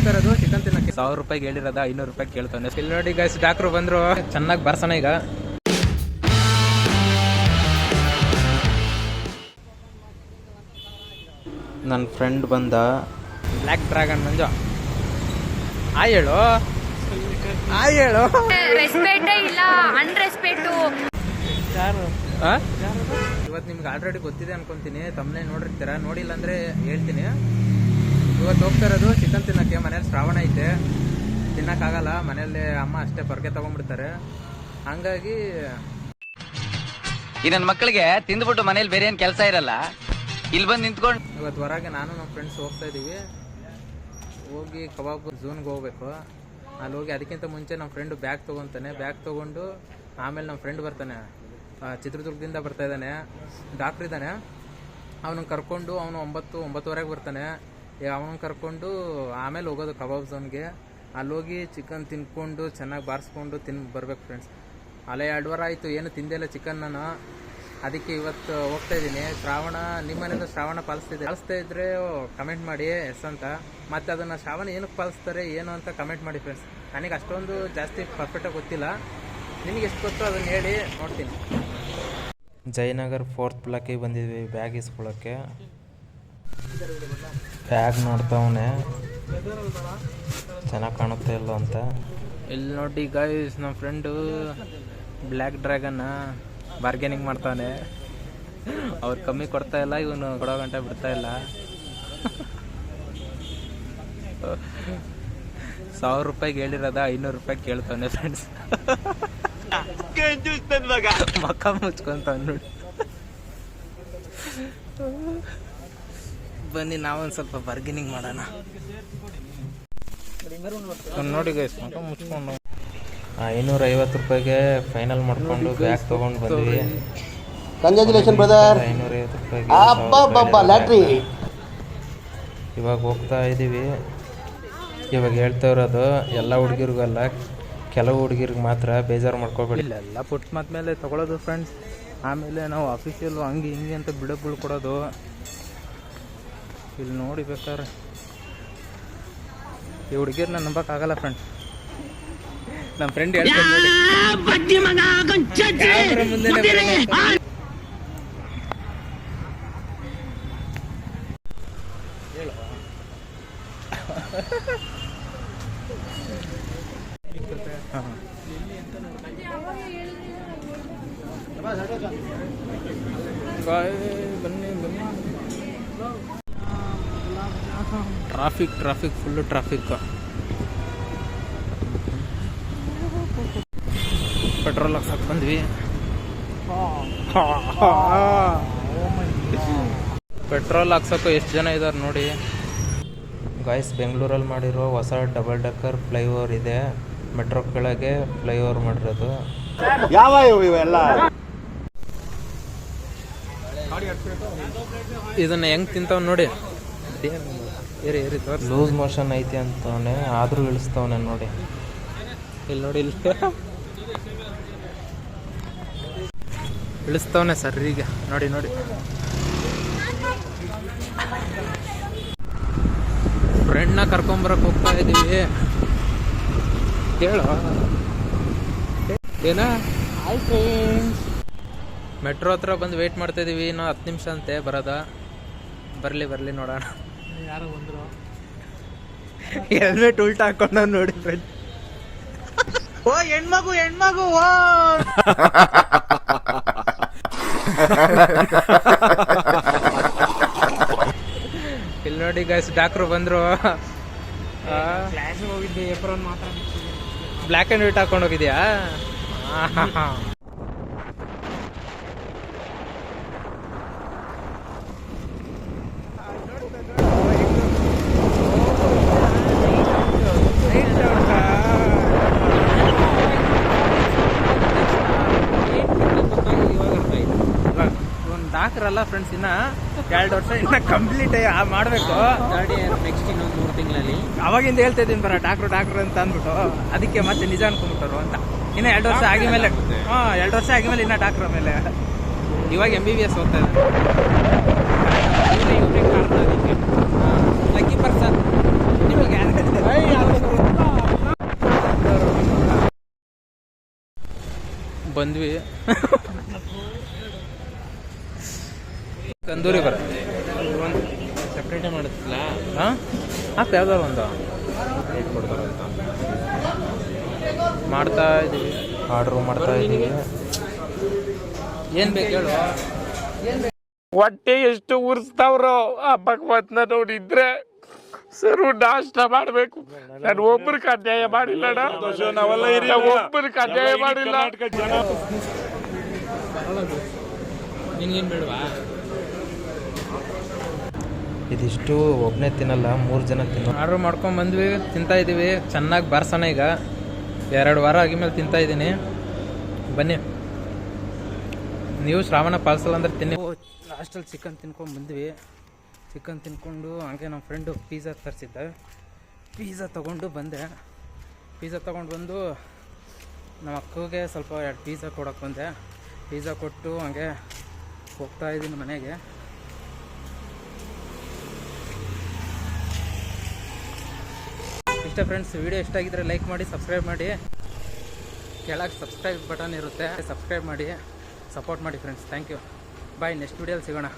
ಹೋಗ್ತಾ ಇರೋದು ಚಿಕನ್ ತಿನ್ನಕ್ಕೆ. 1000 ರೂಪಾಯಿಗೆ ಹೇಳಿರೋದ 500 ರೂಪಾಯಿ ಕೇಳ್ತಾನೆ. ಇಲ್ಲಿ ನೋಡಿ ಗೈಸ್, ಡಾಕ್ಟ್ರು ಬಂದ್ರು. ಚೆನ್ನಾಗಿ ಬರ್ಸೋಣ ಈಗ. ನನ್ನ ಫ್ರೆಂಡ್ ಬಂದ, ಬ್ಲ್ಯಾಕ್ ಡ್ರ್ಯಾಗನ್ ಮಂಜು. ಹೇಳು ರೆಸ್ಪೆಕ್ಟೇ ಇಲ್ಲ, ಅನ್ರೆಸ್ಪೆಕ್ಟು. ಇವತ್ತು ನಿಮ್ಗೆ ಆಲ್ರೆಡಿ ಗೊತ್ತಿದೆ ಅನ್ಕೊಂತೀನಿ, ತಮ್ಮನೇ ನೋಡಿರ್ತೀರ. ನೋಡಿಲ್ಲ ಅಂದ್ರೆ ಹೇಳ್ತೀನಿ. ಇವತ್ತು ಹೋಗ್ತಾ ಇರೋದು ಚಿಕನ್ ತಿನ್ನಕ್ಕೆ. ಮನೇಲಿ ಶ್ರಾವಣ ಐತೆ, ತಿನ್ನಕ್ಕಾಗಲ್ಲ. ಮನೇಲಿ ಅಮ್ಮ ಅಷ್ಟೇ ಹೊರಗೆ ತಗೊಂಡ್ಬಿಡ್ತಾರೆ. ಹಂಗಾಗಿ ಈ ನನ್ನ ಮಕ್ಕಳಿಗೆ ತಿಂದ್ಬಿಟ್ಟು ಮನೇಲಿ ಬೇರೆ ಏನ್ ಕೆಲಸ ಇರಲ್ಲ, ಇಲ್ಲಿ ಬಂದು ನಿಂತ್ಕೊಂಡು ಇವತ್ತು ಹೊರಗೆ ನಾನು ನಮ್ಮ ಫ್ರೆಂಡ್ಸ್ ಹೋಗ್ತಾ ಇದೀವಿ. ಹೋಗಿ ಕಬಾಬ್ ಝೋನ್ಗೆ ಹೋಗ್ಬೇಕು. ಅಲ್ಲಿ ಹೋಗಿ ಅದಕ್ಕಿಂತ ಮುಂಚೆ ನಮ್ಮ ಫ್ರೆಂಡು ಬ್ಯಾಗ್ ತೊಗೊತಾನೆ. ಬ್ಯಾಗ್ ತೊಗೊಂಡು ಆಮೇಲೆ ನಮ್ಮ ಫ್ರೆಂಡ್ ಬರ್ತಾನೆ, ಚಿತ್ರದುರ್ಗದಿಂದ ಬರ್ತಾ ಇದ್ದಾನೆ, ಡಾಕ್ಟ್ರ್ ಇದ್ದಾನೆ. ಅವನನ್ನು ಕರ್ಕೊಂಡು ಅವನು 9-9:30 ಬರ್ತಾನೆ. ಅವನನ್ನು ಕರ್ಕೊಂಡು ಆಮೇಲೆ ಹೋಗೋದು ಕಬಾಬ್ ಝೋನ್ಗೆ. ಅಲ್ಲಿ ಹೋಗಿ ಚಿಕನ್ ತಿನ್ಕೊಂಡು ಚೆನ್ನಾಗಿ ಬಾರಿಸ್ಕೊಂಡು ಬರ್ಬೇಕು ಫ್ರೆಂಡ್ಸ್. ಅಲ್ಲೇ 2 ವಾರ ಆಯಿತು ಏನು ತಿಂದೇ ಇಲ್ಲ ಚಿಕನ್ ನಾನು. ಅದಕ್ಕೆ ಇವತ್ತು ಹೋಗ್ತಾ ಇದ್ದೀನಿ. ಶ್ರಾವಣ, ನಿಮ್ಮ ಮನೆಯಿಂದ ಶ್ರಾವಣ ಪಾಲಿಸ್ತಾ ಇದ್ರೆ ಕಮೆಂಟ್ ಮಾಡಿ ಎಸ್ ಅಂತ. ಮತ್ತು ಅದನ್ನು ಶ್ರಾವಣ ಏನಕ್ಕೆ ಪಾಲಿಸ್ತಾರೆ ಏನು ಅಂತ ಕಮೆಂಟ್ ಮಾಡಿ ಫ್ರೆಂಡ್ಸ್. ನನಗೆ ಅಷ್ಟೊಂದು ಜಾಸ್ತಿ ಪರ್ಫೆಕ್ಟಾಗಿ ಗೊತ್ತಿಲ್ಲ, ನಿಮಗೆ ಎಷ್ಟು ಗೊತ್ತು ಅದನ್ನು ಹೇಳಿ ನೋಡ್ತೀನಿ. ಜಯನಗರ್ 4th ಬ್ಲಾಕಿಗೆ ಬಂದಿದ್ವಿ ಬ್ಯಾಗ್ ಇಸ್ಕೊಳ್ಳೋಕ್ಕೆ. ಬ್ಯಾಗ್ ನೋಡ್ತಾವನೆ ಚೆನ್ನಾಗಿ ಕಾಣುತ್ತೆ ಇಲ್ಲ ಅಂತ. ಇಲ್ಲಿ ನೋಡಿ ಗೈಸ್, ನಮ್ಮ ಫ್ರೆಂಡು ಬ್ಲ್ಯಾಕ್ ಡ್ರ್ಯಾಗನ್ನ ಬಾರ್ಗೇನಿಂಗ್ ಮಾಡ್ತಾನೆ. ಅವ್ರು ಕಮ್ಮಿ ಕೊಡ್ತಾ ಇಲ್ಲ, ಇವನು ಕೊಡೋ ಗಂಟೆ ಬಿಡ್ತಾ ಇಲ್ಲ. 1000 ರೂಪಾಯಿಗೆ ಹೇಳಿರೋದ 500 ರೂಪಾಯಿ ಕೇಳ್ತಾನೆ ಫ್ರೆಂಡ್ಸ್. ಮಕ್ಕ ಮುಚ್ಕೊಂತಾವ ನೋಡಿ. ಬನ್ನಿ ನಾವೊಂದು ಸ್ವಲ್ಪ ಬಾರ್ಗೇನಿಂಗ್ ಮಾಡೋಣ. ನೋಡಿ ಗೈಸ್, ಮಕ್ಕ ಮುಚ್ಕೊಂಡು 550 ರೂಪಾಯಿಗೆ ಫೈನಲ್ ಮಾಡ್ಕೊಂಡು ಬ್ಯಾಗ್ ತೊಗೊಂಡು ಬಂದ್ವಿ. Congratulation brother. 550 ರೂಪಾಯಿಗೆ ಇವಾಗ ಹೋಗ್ತಾ ಇದ್ದೀವಿ. ಇವಾಗ ಹೇಳ್ತಾ ಇರೋದು ಎಲ್ಲ ಹುಡುಗಿರಿಗಲ್ಲ, ಕೆಲವು ಹುಡುಗಿರಿಗೆ ಮಾತ್ರ, ಬೇಜಾರು ಮಾಡ್ಕೋಬೇಡಿ. ಎಲ್ಲ ಪುಟ್ಟ ಮಾತು ಮೇಲೆ ತೊಗೊಳೋದು ಫ್ರೆಂಡ್ಸ್. ಆಮೇಲೆ ನಾವು ಅಫಿಷಿಯಲ್ ಹಂಗೆ ಹಿಂಗೆ ಅಂತ ಬಿಳ್ಕೊಡೋದು. ಇಲ್ಲಿ ನೋಡಿ ಬೇಕಾದ್ರೆ ಈ ಹುಡುಗಿರ್ನ ನಂಬಕ್ಕಾಗಲ್ಲ ಫ್ರೆಂಡ್ಸ್. ನಮ್ಮ ಫ್ರೆಂಡ್ ಹೇಳ್ತಾರೆ ಬನ್ನಿ ಬನ್ನಿ. Traffic full traffic. ಪೆಟ್ರೋಲ್ ಹಾಕ್ಸಕ್ಕೆ ಬಂದ್ವಿ. ಪೆಟ್ರೋಲ್ ಹಾಕ್ಸೋಕೆ ಎಷ್ಟು ಜನ ಇದ್ದಾರೆ ನೋಡಿ ಗಾಯ್ಸ್. ಬೆಂಗಳೂರಲ್ಲಿ ಮಾಡಿರೋ ಹೊಸ ಡಬಲ್ ಡಕ್ಕರ್ ಫ್ಲೈಓವರ್ ಇದೆ. ಮೆಟ್ರೋ ಕೆಳಗೆ ಫ್ಲೈಓವರ್ ಮಾಡಿರೋದು. ಯಾವ ಇವೆಲ್ಲ ಇದನ್ನ ಹೆಂಗ್ ತಿಂತಾವ್ ನೋಡಿ. ಲೂಸ್ ಮೋಷನ್ ಐತಿ ಅಂತವನೆ, ಆದ್ರೂ ಇಳಿಸ್ತವನೆ ನೋಡಿ. ಇಲ್ಲಿ ನೋಡಿ, ಇಲ್ಲಿ ಇಳಿಸ್ತವನೆ ಸರಿಗ ನೋಡಿ ನೋಡಿ. ಫ್ರೆಂಡ್ನ ಕರ್ಕೊಂಬರಕ್ಕೆ ಹೋಗ್ತಾ ಇದ್ದೀವಿ. ಕೇಳು ಏನ. ಮೆಟ್ರೋ ಹತ್ರ ಬಂದು ವೇಟ್ ಮಾಡ್ತಾ ಇದೀವಿ. ಇನ್ನು 10 ನಿಮಿಷ ಅಂತೆ ಬರೋದ. ಬರ್ಲಿ ನೋಡೋಣ. ಯಾರು ಬಂದ್ರು? ಹೆಲ್ಮೆಟ್ ಉಲ್ಟಾ ಹಾಕೊಂಡ ನೋಡಿ ಫ್ರೆಂಡ್. ಓ ಹೆಣ್ಮಗು ಓ. ಇಲ್ಲಿ ನೋಡಿ ಗೈಸ್, ಡಾಕ್ಟ್ರು ಬಂದ್ರು. ಹೋಗಿದ್ದೆ ಏಪ್ರಿಲ್ ಮಾತ್ರ. ಬ್ಲ್ಯಾಕ್ ಆ್ಯಂಡ್ ವೈಟ್ ಹಾಕೊಂಡು ಹೋಗಿದ್ಯಾ? ಡಾಕ್ಟ್ರಲ್ಲ ಫ್ರೆಂಡ್ಸ್, ಇನ್ನ 2 ವರ್ಷ ಇನ್ನ ಕಂಪ್ಲೀಟ್ ಮಾಡಬೇಕು. ನೆಕ್ಸ್ಟ್ ಇನ್ನೊಂದು 3 ತಿಂಗಳಲ್ಲಿ. ಅವಾಗಿಂದ ಹೇಳ್ತಾ ಇದ್ದೀನಿ ಬರ ಡಾಕ್ಟ್ರು ಅಂತ ಅಂದ್ಬಿಟ್ಟು, ಅದಕ್ಕೆ ಮತ್ತೆ ನಿಜ ಅನ್ಕೊಂಡ್ಬಿಟ್ಟರು ಅಂತ. ಇನ್ನ 2 ವರ್ಷ ಆಗಿದ್ಮೇಲೆ 2 ವರ್ಷ ಆಗಿದ್ಮೇಲೆ ಇನ್ನ ಡಾಕ್ಟ್ರ ಮೇಲೆ. ಇವಾಗ MBBS ಓದ್ತಾ ಇದ್ದಾರೆ. ಲಕ್ಕಿ ಪರ್ಸನ್ ನಿಮಗೆ ಬಂದ್ವಿ. ತಂದೂರಿ ಬರುತ್ತೆ ಸಪ್ರೇಟೇ ಮಾಡುತ್ತಿಲ್ಲ. ಹಾಂ ಹಾಕ್ತ ಯಾವ್ದಾರು ಒಂದು ಮಾಡ್ತಾ ಇದ್ದೀವಿ, ಆರ್ಡ್ರು ಮಾಡ್ತಾ ಇದ್ದೀವಿ. ಏನು ಬೇಕು ಹೇಳು? ಹೊಟ್ಟೆ ಎಷ್ಟು ಉರ್ಸ್ತಾವ್ರೋ ಆ ಭಗವಂತನ ನೋಡಿದ್ರೆ ಸರು ನಾಷ್ಟ ಮಾಡ್ಬೇಕು. ನಾನು ಒಬ್ಬರಿಗೆ ಅನ್ಯಾಯ ಮಾಡಿಲ್ಲ, ಒಬ್ಬರಿಗೆ ಅನ್ಯಾಯ ಮಾಡಿಲ್ಲ. ನಿನ್ಗೇನು ಬೇಡವಾ? ಇದಿಷ್ಟು ಒಬ್ಬನೇ ತಿನ್ನಲ್ಲ, 3 ಜನ ಆರ್ಡ್ರ್ ಮಾಡ್ಕೊಂಡು ಬಂದ್ವಿ, ತಿಂತಾ ಇದ್ದೀವಿ. ಚೆನ್ನಾಗಿ ಬಾರ್ಸೋಣ ಈಗ. 2 ವಾರ ಆಗಿದ್ಮೇಲೆ ತಿಂತಾ ಇದ್ದೀನಿ. ಬನ್ನಿ ನೀವು ಶ್ರಾವಣ ಪಾಲ್ಸಲ್ಲ ಅಂದ್ರೆ ತಿನ್ನಿ. ಲಾಸ್ಟಲ್ಲಿ ಚಿಕನ್ ತಿನ್ಕೊಂಡು ಬಂದ್ವಿ. ಚಿಕನ್ ತಿನ್ಕೊಂಡು ಹಂಗೆ ನಮ್ಮ ಫ್ರೆಂಡು ಪಿಜ್ಜಾ ತರಿಸಿದ್ದೆ. ಪಿಜ್ಜಾ ತೊಗೊಂಡು ಬಂದೆ. ಪಿಜ್ಜಾ ತೊಗೊಂಡು ಬಂದು ನಮ್ಮ ಅಕ್ಕಗೆ ಸ್ವಲ್ಪ 2 ಪಿಜ್ಜಾ ಕೊಡೋಕ್ಕೆ ಬಂದೆ. ಪಿಜ್ಜಾ ಕೊಟ್ಟು ಹಂಗೆ ಹೋಗ್ತಾ ಇದ್ದೀನಿ ಮನೆಗೆ. ಇಷ್ಟ ಫ್ರೆಂಡ್ಸ್, ವಿಡಿಯೋ ಇಷ್ಟ ಆಗಿದ್ರೆ ಲೈಕ್ ಮಾಡಿ, ಸಬ್ಸ್ಕ್ರೈಬ್ ಮಾಡಿ. ಕೆಳಗೆ ಸಬ್ಸ್ಕ್ರೈಬ್ ಬಟನ್ ಇರುತ್ತೆ, ಸಬ್ಸ್ಕ್ರೈಬ್ ಮಾಡಿ, ಸಪೋರ್ಟ್ ಮಾಡಿ friends. Thank you. Bye. Next ವಿಡಿಯೋಲಿ ಸಿಗೋಣ.